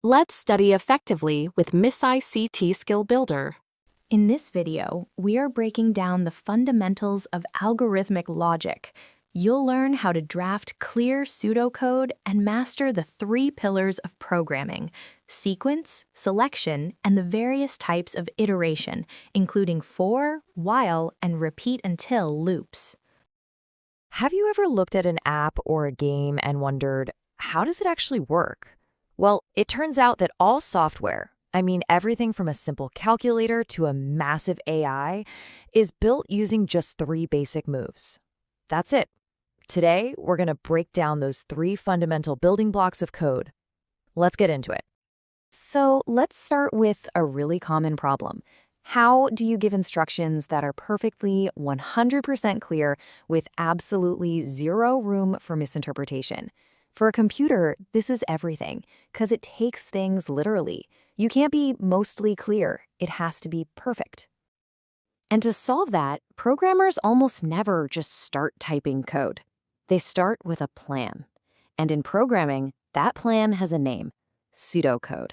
Let's study effectively with Miss ICT Skill Builder. In this video, we are breaking down the fundamentals of algorithmic logic. You'll learn how to draft clear pseudocode and master the three pillars of programming: sequence, selection, and the various types of iteration, including for, while, and repeat until loops. Have you ever looked at an app or a game and wondered, how does it actually work? Well, it turns out that all software, everything from a simple calculator to a massive AI, is built using just three basic moves. That's it. Today, we're going to break down those three fundamental building blocks of code. Let's get into it. So let's start with a really common problem. How do you give instructions that are perfectly 100% clear with absolutely zero room for misinterpretation? For a computer, this is everything, because it takes things literally. You can't be mostly clear. It has to be perfect. And to solve that, programmers almost never just start typing code. They start with a plan. And in programming, that plan has a name: pseudocode.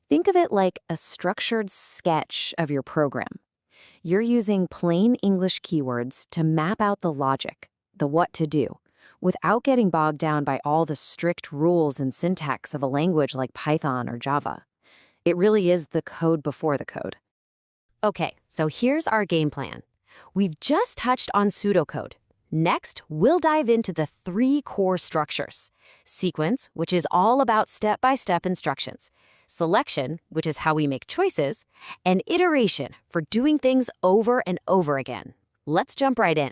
Think of it like a structured sketch of your program. You're using plain English keywords to map out the logic, the what to do, without getting bogged down by all the strict rules and syntax of a language like Python or Java. It really is the code before the code. Okay, so here's our game plan. We've just touched on pseudocode. Next, we'll dive into the three core structures: sequence, which is all about step-by-step instructions; selection, which is how we make choices; and iteration, for doing things over and over again. Let's jump right in.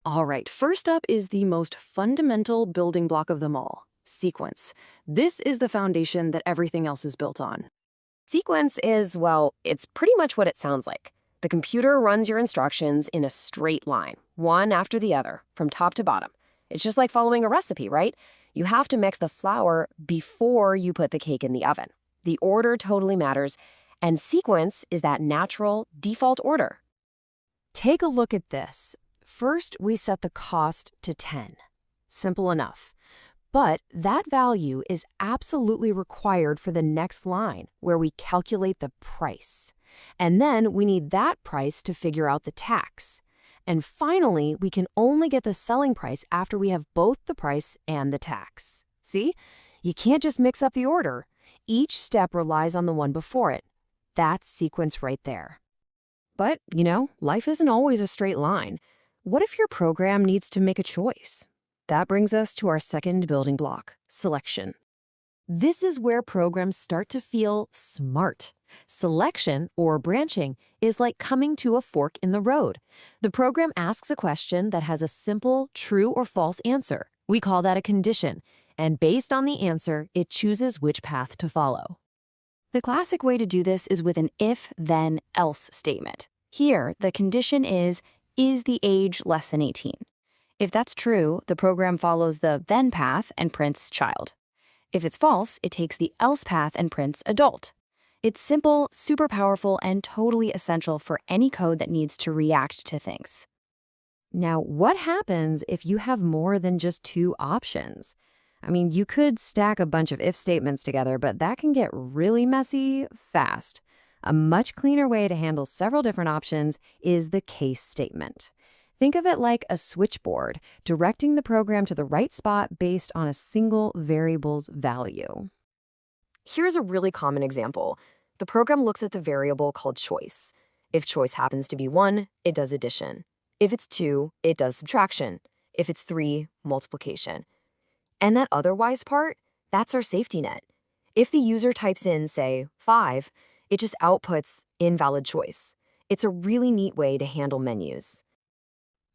All right, first up is the most fundamental building block of them all: sequence. This is the foundation that everything else is built on. Sequence is, well, it's pretty much what it sounds like. The computer runs your instructions in a straight line, one after the other, from top to bottom. It's just like following a recipe, right? You have to mix the flour before you put the cake in the oven. The order totally matters, and sequence is that natural, default order. Take a look at this. First, we set the cost to 10. Simple enough. But that value is absolutely required for the next line, where we calculate the price. And then we need that price to figure out the tax. And finally, we can only get the selling price after we have both the price and the tax. See? You can't just mix up the order. Each step relies on the one before it. That's sequence right there. But, life isn't always a straight line. What if your program needs to make a choice? That brings us to our second building block: selection. This is where programs start to feel smart. Selection, or branching, is like coming to a fork in the road. The program asks a question that has a simple true or false answer. We call that a condition, and based on the answer, it chooses which path to follow. The classic way to do this is with an if, then, else statement. Here, the condition is the age less than 18? If that's true, the program follows the then path and prints child. If it's false, it takes the else path and prints adult. It's simple, super powerful, and totally essential for any code that needs to react to things. Now, what happens if you have more than just two options? You could stack a bunch of if statements together, but that can get really messy fast. A much cleaner way to handle several different options is the case statement. Think of it like a switchboard, directing the program to the right spot based on a single variable's value. Here's a really common example. The program looks at the variable called choice. If choice happens to be 1, it does addition. If it's 2, it does subtraction. If it's 3, multiplication. And that otherwise part, that's our safety net. If the user types in, say, 5, it just outputs invalid choice. It's a really neat way to handle menus.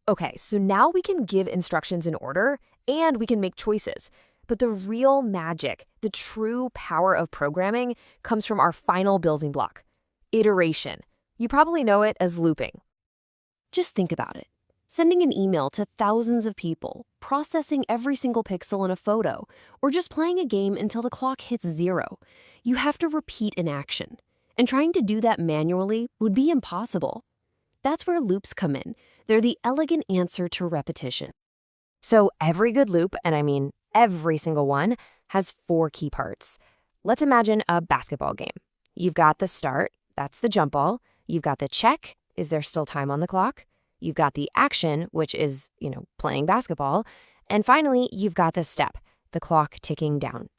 Okay, so now we can give instructions in order, and we can make choices. But the real magic, the true power of programming, comes from our final building block: iteration. You probably know it as looping. Just think about it. Sending an email to thousands of people, processing every single pixel in a photo, or just playing a game until the clock hits 0. You have to repeat an action. And trying to do that manually would be impossible. That's where loops come in. They're the elegant answer to repetition. So every good loop, and every single one, has 4 key parts: Let's imagine a basketball game. You've got the start, that's the jump ball. You've got the check, is there still time on the clock? You've got the action, which is, playing basketball. And finally, you've got the step, the clock ticking down.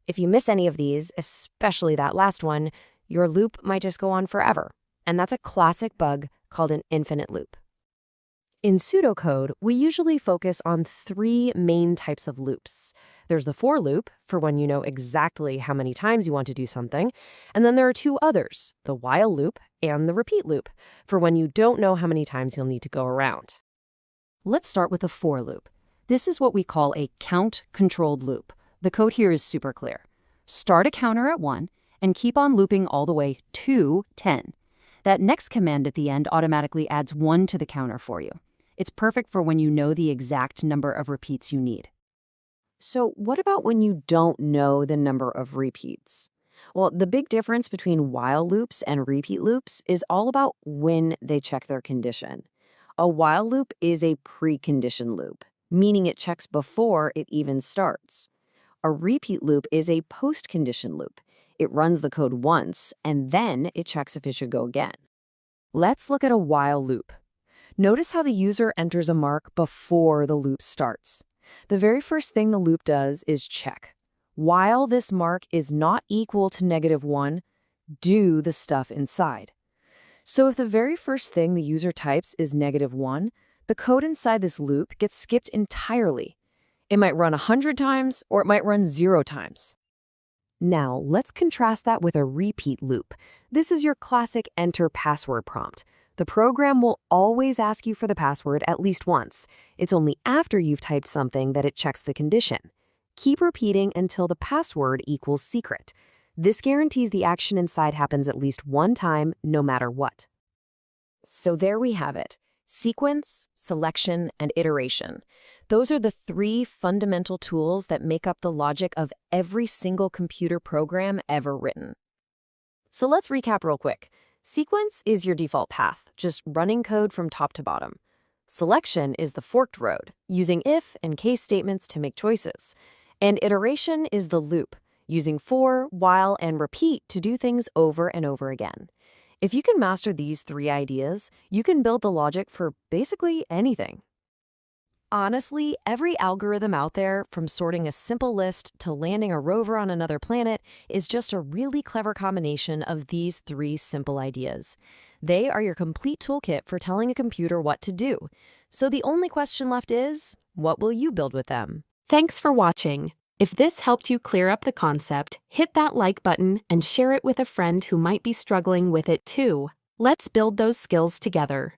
If you miss any of these, especially that last one, your loop might just go on forever. And that's a classic bug called an infinite loop. In pseudocode, we usually focus on 3 main types of loops. There's the for loop, for when you know exactly how many times you want to do something, and then there are 2 others, the while loop and the repeat loop, for when you don't know how many times you'll need to go around. Let's start with the for loop. This is what we call a count-controlled loop. The code here is super clear. Start a counter at 1 and keep on looping all the way to 10. That next command at the end automatically adds 1 to the counter for you. It's perfect for when you know the exact number of repeats you need. So what about when you don't know the number of repeats? Well, the big difference between while loops and repeat loops is all about when they check their condition. A while loop is a precondition loop, meaning it checks before it even starts. A repeat loop is a post-condition loop. It runs the code once, and then it checks if it should go again. Let's look at a while loop. Notice how the user enters a mark before the loop starts. The very first thing the loop does is check. While this mark is not equal to -1, do the stuff inside. So if the very first thing the user types is -1, the code inside this loop gets skipped entirely. It might run 100 times or it might run 0 times. Now, let's contrast that with a repeat loop. This is your classic enter password prompt. The program will always ask you for the password at least once. It's only after you've typed something that it checks the condition. Keep repeating until the password equals secret. This guarantees the action inside happens at least 1 time, no matter what. So there we have it. Sequence, selection, and iteration. Those are the 3 fundamental tools that make up the logic of every single computer program ever written. So let's recap real quick. Sequence is your default path, just running code from top to bottom. Selection is the forked road, using if and case statements to make choices. And iteration is the loop, using for, while, and repeat to do things over and over again. If you can master these 3 ideas, you can build the logic for basically anything. Honestly, every algorithm out there, from sorting a simple list to landing a rover on another planet, is just a really clever combination of these 3 simple ideas. They are your complete toolkit for telling a computer what to do. So the only question left is, what will you build with them? Thanks for watching. If this helped you clear up the concept, hit that like button and share it with a friend who might be struggling with it too. Let's build those skills together.